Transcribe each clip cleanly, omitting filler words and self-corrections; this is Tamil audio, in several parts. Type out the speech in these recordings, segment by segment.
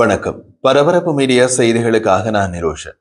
வணக்கம். பரபரப்பு மீடியா செய்திகளுக்காக நான் நிரோஷன்.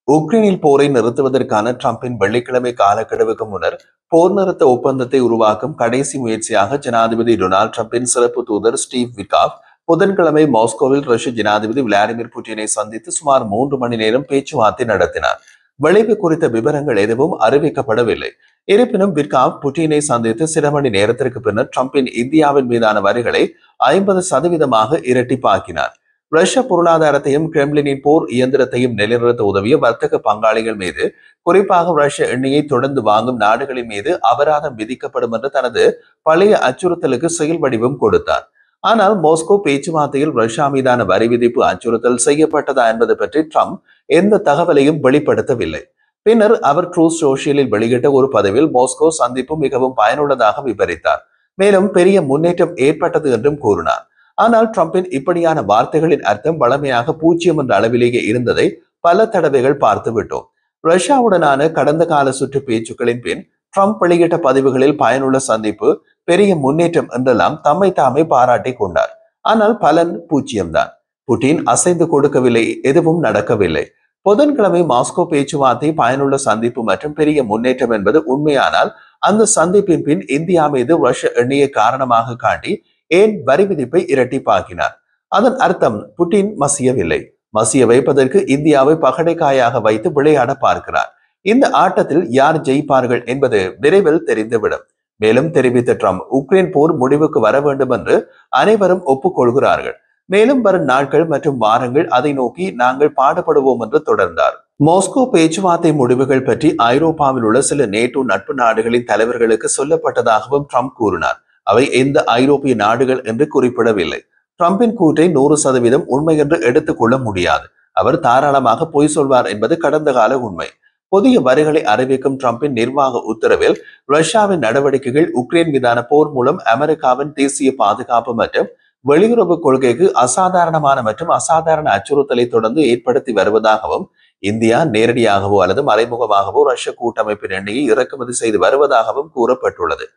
உக்ரைனில் போரை நிறுத்துவதற்கான டிரம்பின் வெள்ளிக்கிழமை காலக்கெடுவுக்கு முன்னர் போர் நிறுத்த ஒப்பந்தத்தை உருவாக்கும் கடைசி முயற்சியாக ஜனாதிபதி டொனால்டு டிரம்பின் சிறப்பு தூதர் ஸ்டீவ் விட்காஃப் புதன்கிழமை மாஸ்கோவில் ரஷ்ய ஜனாதிபதி விளாடிமிர் புட்டினை சந்தித்து சுமார் 3 மணி நேரம் பேச்சுவார்த்தை நடத்தினார். விளைவு குறித்த விவரங்கள் எதுவும் அறிவிக்கப்படவில்லை. இருப்பினும் விட்காஃப் புட்டினை சந்தித்து சில மணி நேரத்திற்கு பின்னர் டிரம்பின் இந்தியாவின் மீதான வரிகளை 50% இரட்டிப்பாக்கினார். ரஷ்ய பொருளாதாரத்தையும் கிரெம்லினின் போர் இயந்திரத்தையும் நிலைநிறுத்த உதவிய வர்த்தக பங்காளிகள் மீது, குறிப்பாக ரஷ்ய எண்ணெயை தொடர்ந்து வாங்கும் நாடுகளின் மீது அபராதம் விதிக்கப்படும் என்று தனது பழைய அச்சுறுத்தலுக்கு செயல் வடிவம் கொடுத்தார். ஆனால் மாஸ்கோ பேச்சுவார்த்தையில் ரஷ்யா மீதான வரி விதிப்பு அச்சுறுத்தல் செய்யப்பட்டதா என்பது பற்றி ட்ரம்ப் எந்த தகவலையும் வெளிப்படுத்தவில்லை. பின்னர் அவர் ட்ரூத் சோஷியலில் வெளியிட்ட ஒரு பதிவில் மாஸ்கோ சந்திப்பு மிகவும் பயனுள்ளதாக விவரித்தார். மேலும் பெரிய முன்னேற்றம் ஏற்பட்டது என்றும் கூறினார். ஆனால் டிரம்பின் இப்படியான வார்த்தைகளின் அர்த்தம் வளமையாக 0 என்ற அளவிலேயே இருந்ததை பல தடவைகள் பார்த்துவிட்டோம். ரஷ்யாவுடனான கடந்த கால சுற்று பேச்சுக்களின் பின் ட்ரம்ப் வெளியிட்ட பதிவுகளில் பயனுள்ள சந்திப்பு, பெரிய முன்னேற்றம் என்றெல்லாம் தம்மை தாமே பாராட்டி கொண்டார். ஆனால் பலன் 0 தான். புட்டின் அசைந்து கொடுக்கவில்லை, எதுவும் நடக்கவில்லை. புதன்கிழமை மாஸ்கோ பேச்சுவார்த்தை பயனுள்ள சந்திப்பு மற்றும் பெரிய முன்னேற்றம் என்பது உண்மையானால், அந்த சந்திப்பின் பின் இந்தியா மீது ரஷ்ய எண்ணெயை காரணமாக காட்டி ஏன் வரி விதிப்பை இரட்டிப்பாக்கினார்? அதன் அர்த்தம் புட்டின் மசியவில்லை. மசிய வைப்பதற்கு இந்தியாவை பகடைக்காயாக வைத்து விளையாட பார்க்கிறார். இந்த ஆட்டத்தில் யார் ஜெயிப்பார்கள் என்பது விரைவில் தெரிந்துவிடும். மேலும் தெரிவித்த ட்ரம்ப், உக்ரைன் போர் முடிவுக்கு வர வேண்டும் என்று அனைவரும் ஒப்புக்கொள்கிறார்கள். மேலும் வரும் நாட்கள் மற்றும் வாரங்கள் அதை நோக்கி நாங்கள் பாடுபடுவோம் என்று தொடர்ந்தார். மாஸ்கோ பேச்சுவார்த்தை முடிவுகள் பற்றி ஐரோப்பாவில் உள்ள சில நேட்டோ நட்பு நாடுகளின் தலைவர்களுக்கு சொல்லப்பட்டதாகவும் ட்ரம்ப் கூறினார். அவை எந்த ஐரோப்பிய நாடுகள் என்று குறிப்பிடவில்லை. ட்ரம்பின் கூற்றை 100% உண்மை என்று எடுத்துக்கொள்ள முடியாது. அவர் தாராளமாக பொய் சொல்வார் என்பது கடந்த கால உண்மை. புதிய வரிகளை அறிவிக்கும் ட்ரம்பின் நிர்வாக உத்தரவில் ரஷ்யாவின் நடவடிக்கைகள் உக்ரைன் மீதான போர் மூலம் அமெரிக்காவின் தேசிய பாதுகாப்பு மற்றும் வெளியுறவு கொள்கைக்கு அசாதாரணமான மற்றும் அசாதாரண அச்சுறுத்தலை தொடர்ந்து ஏற்படுத்தி வருவதாகவும், இந்தியா நேரடியாகவோ அல்லது மறைமுகமாகவோ ரஷ்ய கூட்டமைப்பின் எண்ணெயை இறக்குமதி செய்து வருவதாகவும் கூறப்பட்டுள்ளது.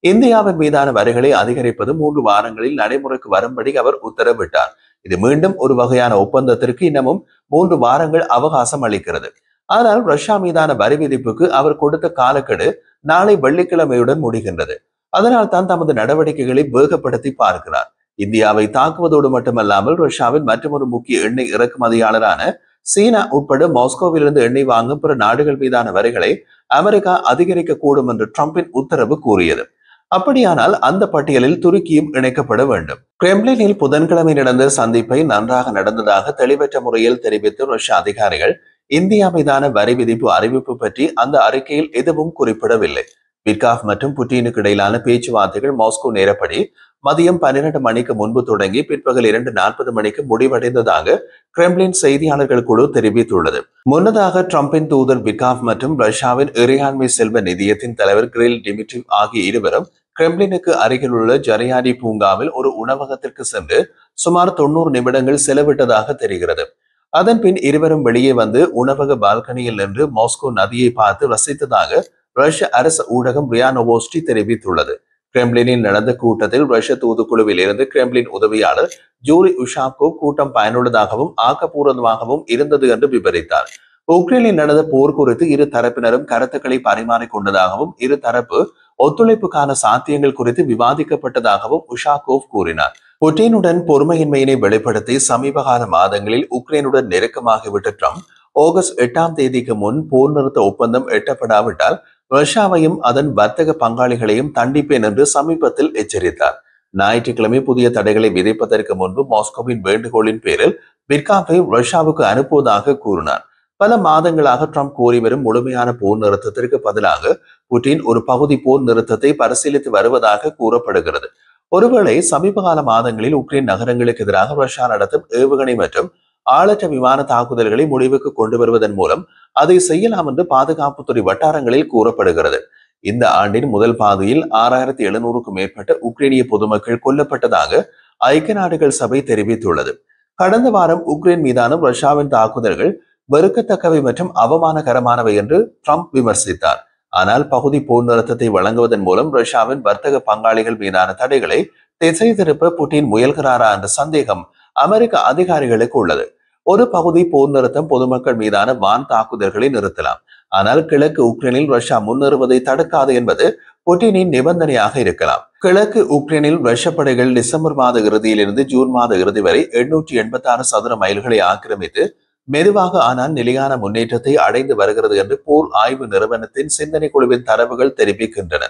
இந்தியாவின் மீதான வரிகளை அதிகரிப்பது 3 வாரங்களில் நடைமுறைக்கு வரும்படி அவர் உத்தரவிட்டார். இது மீண்டும் ஒரு வகையான ஒப்பந்தத்திற்கு இன்னமும் 3 வாரங்கள் அவகாசம் அளிக்கிறது. ஆனால் ரஷ்யா மீதான வரி விதிப்புக்கு அவர் கொடுத்த காலக்கெடு நாளை வெள்ளிக்கிழமையுடன் முடிகின்றது. அதனால் தான் தமது நடவடிக்கைகளை வேகப்படுத்தி பார்க்கிறார். இந்தியாவை தாக்குவதோடு மட்டுமல்லாமல் ரஷ்யாவின் மற்றொரு முக்கிய எண்ணெய் இறக்குமதியாளரான சீனா உட்பட மாஸ்கோவிலிருந்து எண்ணெய் வாங்கும் பிற நாடுகள் மீதான வரிகளை அமெரிக்கா அதிகரிக்க கூடும் என்று ட்ரம்பின் உத்தரவு கூறியது. அப்படியானால் அந்த பட்டியலில் துருக்கியும் இணைக்கப்பட வேண்டும். கிரெம்லினில் புதன்கிழமை நடந்த சந்திப்பை நன்றாக நடந்ததாக தெளிவற்ற முறையில் தெரிவித்த ரஷ்ய அதிகாரிகள் இந்தியா மீதான வரி விதிப்பு அறிவிப்பு பற்றி அந்த அறிக்கையில் எதுவும் குறிப்பிடவில்லை. விட்காஃப் மற்றும் புட்டினுக்கு இடையிலான பேச்சுவார்த்தைகள் மாஸ்கோ நேரப்படி மதியம் 12 மணிக்கு முன்பு தொடங்கி பிற்பகல் 2:40 மணிக்கு முடிவடைந்ததாக கிரெம்லின் செய்தியாளர்கள் குழு தெரிவித்துள்ளது. முன்னதாக ட்ரம்பின் தூதர் விட்காஃப் மற்றும் ரஷ்யாவின் இறையாண்மை செல்வ நிதியத்தின் தலைவர் கிரில் டிமிட்ரிவ் ஆகிய இருவரும் கிரெம்லினுக்கு அருகில் உள்ள ஜரியாடி பூங்காவில் ஒரு உணவகத்திற்கு சென்று சுமார் 90 நிமிடங்கள் செலவிட்டதாக தெரிகிறது. அதன் பின் இருவரும் வெளியே வந்து உணவக பால்கனியில் நின்று மாஸ்கோ நதியை பார்த்து ரசித்ததாக ரஷ்ய அரசு ஊடகம் ரியா நோவோஸ்டி தெரிவித்துள்ளது. கிரெம்லினில் நடந்த கூட்டத்தில் ரஷ்ய தூதுக்குழுவில் இருந்து கிரெம்லின் உதவியாளர் ஜூரி உஷாக்கோ கூட்டம் பயனுள்ளதாகவும் ஆக்கப்பூர்வமாகவும் இருந்தது என்று விவரித்தார். உக்ரைனில் நடந்த போர் குறித்து இரு தரப்பினரும் கருத்துக்களை பரிமாறிக் கொண்டதாகவும் இரு தரப்பு ஒத்துழைப்புக்கான சாத்தியங்கள் குறித்து விவாதிக்கப்பட்டதாகவும் உஷாகோவ் கூறினார். புட்டினுடன் பொறுமையின்மையினை வெளிப்படுத்தி சமீப கால மாதங்களில் உக்ரைனுடன் நெருக்கமாகிவிட்ட ட்ரம்ப் ஆகஸ்ட் 8ஆம் தேதிக்கு முன் போர் நிறுத்த ஒப்பந்தம் எட்டப்படாவிட்டால் ரஷ்யாவையும் அதன் வர்த்தக பங்காளிகளையும் தண்டிப்பேன் என்று சமீபத்தில் எச்சரித்தார். ஞாயிற்றுக்கிழமை புதிய தடைகளை விதிப்பதற்கு முன்பு மாஸ்கோவின் வேண்டுகோளின் பேரில் விட்காஃபை ரஷ்யாவுக்கு அனுப்புவதாக கூறினார். பல மாதங்களாக ட்ரம்ப் கோரி வரும் முழுமையான போர் நிறுத்தத்திற்கு பதிலாக புட்டின் ஒரு பகுதி போர் நிறுத்தத்தை பரிசீலித்து வருவதாக கூறப்படுகிறது. ஒருவேளை சமீபகால மாதங்களில் உக்ரைன் நகரங்களுக்கு எதிராக ரஷ்யா நடத்தும் ஏவுகணை மற்றும் ஆளற்ற விமான தாக்குதல்களை முடிவுக்கு கொண்டு வருவதன் மூலம் அதை செய்யலாம் என்று பாதுகாப்புத்துறை வட்டாரங்களில் கூறப்படுகிறது. இந்த ஆண்டின் முதல் பாதியில் 6700க்கும் மேற்பட்ட உக்ரைனிய பொதுமக்கள் கொல்லப்பட்டதாக ஐக்கிய நாடுகள் சபை தெரிவித்துள்ளது. கடந்த வாரம் உக்ரைன் மீதான ரஷ்யாவின் தாக்குதல்கள் வெறுக்கத்தக்கவை மற்றும் அவமானகரமானவை என்று ட்ரம்ப் விமர்சித்தார். ஆனால் பகுதி போர் நிறுத்தத்தை வழங்குவதன் மூலம் ரஷ்யாவின் வர்த்தக பங்காளிகள் மீதான தடைகளை திசை திருப்ப புட்டின் முயல்கிறாரா என்ற சந்தேகம் அமெரிக்க அதிகாரிகளுக்கு உள்ளது. ஒரு பகுதி போர் நிறுத்தம் பொதுமக்கள் மீதான வான் தாக்குதல்களை நிறுத்தலாம், ஆனால் கிழக்கு உக்ரைனில் ரஷ்யா முன்னேறுவதை தடுக்காது என்பது புட்டினின் நிபந்தனையாக இருக்கலாம். கிழக்கு உக்ரைனில் ரஷ்ய படைகள் டிசம்பர் மாத இறுதியிலிருந்து ஜூன் மாத இறுதி வரை 886 சதுர மைல்களை ஆக்கிரமித்து மெதுவாக ஆனால் நிலையான முன்னேற்றத்தை அடைந்து வருகிறது என்று போர் ஆய்வு நிறுவனத்தின் சிந்தனை குழுவின் தரவுகள் தெரிவிக்கின்றன.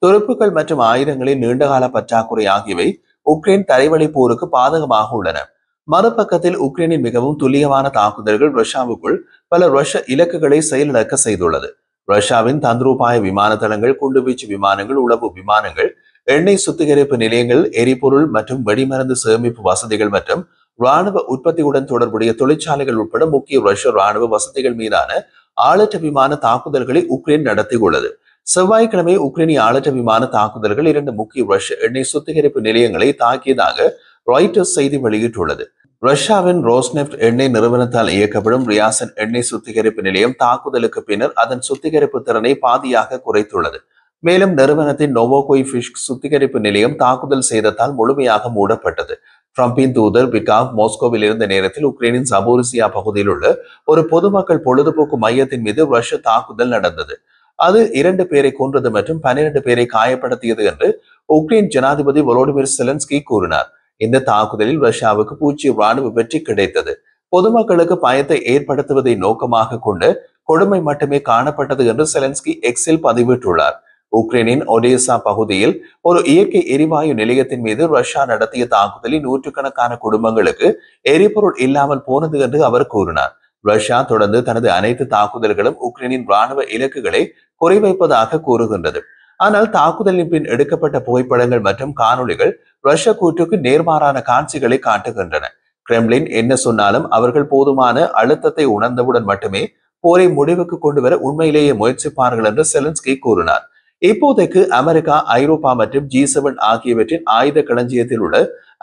துருப்புகள் மற்றும் ஆயுதங்களின் நீண்டகால பற்றாக்குறை ஆகியவை உக்ரைன் தரைவழி போருக்கு பாதகமாக உள்ளன. மறுபக்கத்தில் உக்ரைனின் மிகவும் துல்லியமான தாக்குதல்கள் ரஷ்யாவுக்குள் பல ரஷ்ய இலக்குகளை செயலிழக்க செய்துள்ளது. ரஷ்யாவின் தந்திரோபாய விமான தளங்கள், குண்டுவீச்சு விமானங்கள், உளவு விமானங்கள், எண்ணெய் சுத்திகரிப்பு நிலையங்கள், எரிபொருள் மற்றும் வெடிமருந்து சேமிப்பு வசதிகள் மற்றும் ராணுவ உற்பத்தியுடன் தொடர்புடைய தொழிற்சாலைகள் உட்பட முக்கிய ரஷ்ய ராணுவ வசதிகள் மீதான ஆளற்ற விமான தாக்குதல்களை உக்ரைன் நடத்தியுள்ளது. செவ்வாய்க்கிழமை உக்ரைனிய ஆளற்ற விமான தாக்குதல்கள் 2 முக்கிய ரஷ்ய எண்ணெய் சுத்திகரிப்பு நிலையங்களை தாக்கியதாக ராய்டர்ஸ் செய்தி வெளியிட்டுள்ளது. ரஷ்யாவின் ரோஸ்நெஃப்ட் எண்ணெய் நிறுவனத்தால் இயக்கப்படும் ரியாசன் எண்ணெய் சுத்திகரிப்பு நிலையம் தாக்குதலுக்கு பின்னர் அதன் சுத்திகரிப்பு திறனை பாதியாக குறைத்துள்ளது. மேலும் நிறுவனத்தின் நோவோகோய்ஃபிஷ்க் சுத்திகரிப்பு நிலையம் தாக்குதல் சேதத்தால் முழுமையாக மூடப்பட்டது. டிரம்பின் தூதர் விகாவ் மாஸ்கோவில் இருந்த நேரத்தில் உக்ரைனின் சபோரிசியா பகுதியில் உள்ள ஒரு பொதுமக்கள் பொழுதுபோக்கு மையத்தின் மீது ரஷ்ய தாக்குதல் நடந்தது. அது 2 பேரை கொன்றது மற்றும் 12 பேரை காயப்படுத்தியது என்று உக்ரைன் ஜனாதிபதி வோலோடிமிர் செலன்ஸ்கி கூறினார். இந்த தாக்குதலில் ரஷ்யாவுக்கு பூச்சி ராணுவ வெற்றி கிடைத்தது. பொதுமக்களுக்கு பயத்தை ஏற்படுத்துவதை நோக்கமாக கொண்டு கொடுமை மட்டுமே காணப்பட்டது என்று செலன்ஸ்கி எக்ஸில் பதிவிட்டுள்ளார். உக்ரைனின் ஒடேசா பகுதியில் ஒரு இயற்கை எரிவாயு நிலையத்தின் மீது ரஷ்யா நடத்திய தாக்குதலில் நூற்றுக்கணக்கான குடும்பங்களுக்கு எரிபொருள் இல்லாமல் போனது என்று அவர் கூறினார். ரஷ்யா தொடர்ந்து தனது அனைத்து தாக்குதல்களும் உக்ரைனின் ராணுவ இலக்குகளை குறிவைப்பதாக கூறுகின்றது. ஆனால் தாக்குதலின் பின் எடுக்கப்பட்ட புகைப்படங்கள் மற்றும் காணொளிகள் ரஷ்ய கூற்றுக்கு நேர்மாறான காட்சிகளை காட்டுகின்றன. கிரெம்ளின் என்ன சொன்னாலும் அவர்கள் போதுமான அழுத்தத்தை உணர்ந்தவுடன் மட்டுமே போரை முடிவுக்கு கொண்டு வர உண்மையிலேயே முயற்சிப்பார்கள் என்று செலன்ஸ்கி கூறினார். இப்போதைக்கு அமெரிக்கா, ஐரோப்பா மற்றும் G7 ஆகியவற்றின் ஆயுத களஞ்சியத்தில் உள்ள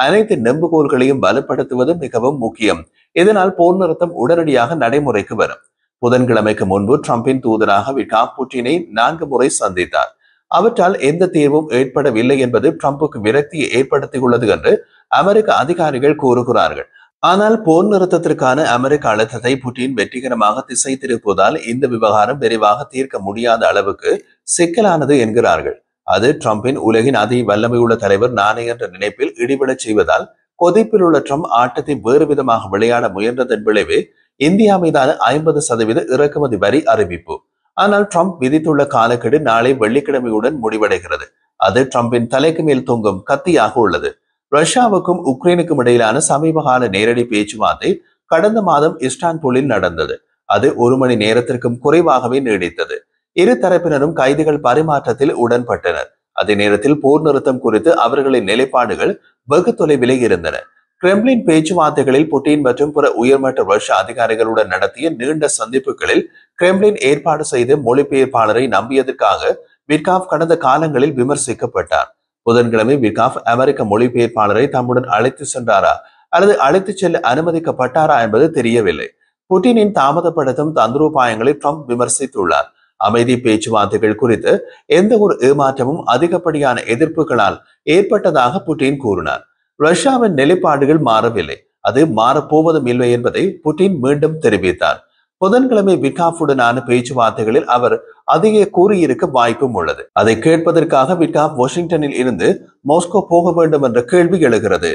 அனைத்து நெம்புகோல்களையும் பலப்படுத்துவது மிகவும் முக்கியம். இதனால் போர் நிறுத்தம் உடனடியாக நடைமுறைக்கு வரும். புதன்கிழமைக்கு முன்பு டிரம்பின் தூதராக விகாவ் புட்டினை 4 முறை சந்தித்தார். அவற்றால் எந்த தீர்வும் ஏற்படவில்லை என்பது டிரம்புக்கு விரக்தியை ஏற்படுத்தியுள்ளது என்று அமெரிக்க அதிகாரிகள் கூறுகிறார்கள். ஆனால் போர் நிறுத்தத்திற்கான அமெரிக்க அழுத்தத்தை புட்டின் வெற்றிகரமாக திசை திருப்புவதால் இந்த விவகாரம் விரைவாக தீர்க்க முடியாத அளவுக்கு சிக்கலானது என்கிறார்கள். அது டிரம்பின் உலகின் அதி வல்லமையுள்ள தலைவர் நானே என்ற நினைப்பில் இடிபடச் செய்வதால் கொதிப்பில் உள்ள ட்ரம்ப் ஆட்டத்தை வேறு விதமாக விளையாட முயன்றதன் விளைவே இந்தியா மீதான 50% இறக்குமதி வரி அறிவிப்பு. ஆனால் ட்ரம்ப் விதித்துள்ள காலக்கெடு நாளை வெள்ளிக்கிழமையுடன் முடிவடைகிறது. அது ட்ரம்பின் தலைக்கு மேல் தொங்கும் கத்தியாக உள்ளது. ரஷ்யாவுக்கும் உக்ரைனுக்கும் இடையிலான சமீபகால நேரடி பேச்சுவார்த்தை கடந்த மாதம் இஸ்டான்புல்லில் நடந்தது. அது 1 மணி நேரத்திற்கும் குறைவாகவே நீடித்தது. இரு தரப்பினரும் கைதிகள் பரிமாற்றத்தில் உடன்பட்டனர். அதே நேரத்தில் போர் நிறுத்தம் குறித்து அவர்களின் நிலைப்பாடுகள் வெகு தொலைவிலே இருந்தன. கிரெம்ளின் பேச்சுவார்த்தைகளில் புட்டின் மற்றும் பிற உயர்மட்ட ரஷ்ய அதிகாரிகளுடன் நடத்திய நீண்ட சந்திப்புகளில் கிரெம்ளின் ஏற்பாடு செய்த மொழிபெயர்ப்பாளரை நம்பியதற்காக விட்காவ் கடந்த காலங்களில் விமர்சிக்கப்பட்டார். புதன்கிழமை விட்காவ் அமெரிக்க மொழிபெயர்ப்பாளரை தம்முடன் அழைத்து சென்றாரா அல்லது அழைத்துச் செல்ல அனுமதிக்கப்பட்டாரா என்பது தெரியவில்லை. புட்டினின் தாமதப்படுத்தும் தந்திரோபாயங்களை ட்ரம்ப் விமர்சித்துள்ளார். அமைதி பேச்சுவார்த்தைகள் குறித்து எந்த ஒரு ஏமாற்றமும் அதிகப்படியான எதிர்ப்புகளால் ஏற்பட்டதாக புட்டின் கூறினார். ரஷ்யாவின் நிலைப்பாடுகள் மாறவில்லை, அது மாறப்போவதும் இல்லை என்பதை புட்டின் மீண்டும் தெரிவித்தார். புதன்கிழமை விட்காஃபுடனான பேச்சுவார்த்தைகளில் அவர் அதையே கூறியிருக்க வாய்ப்பும் உள்ளது. அதை கேட்பதற்காக விட்காஃப் வாஷிங்டனில் இருந்து மாஸ்கோ போக வேண்டும் என்ற கேள்வி எழுகிறது.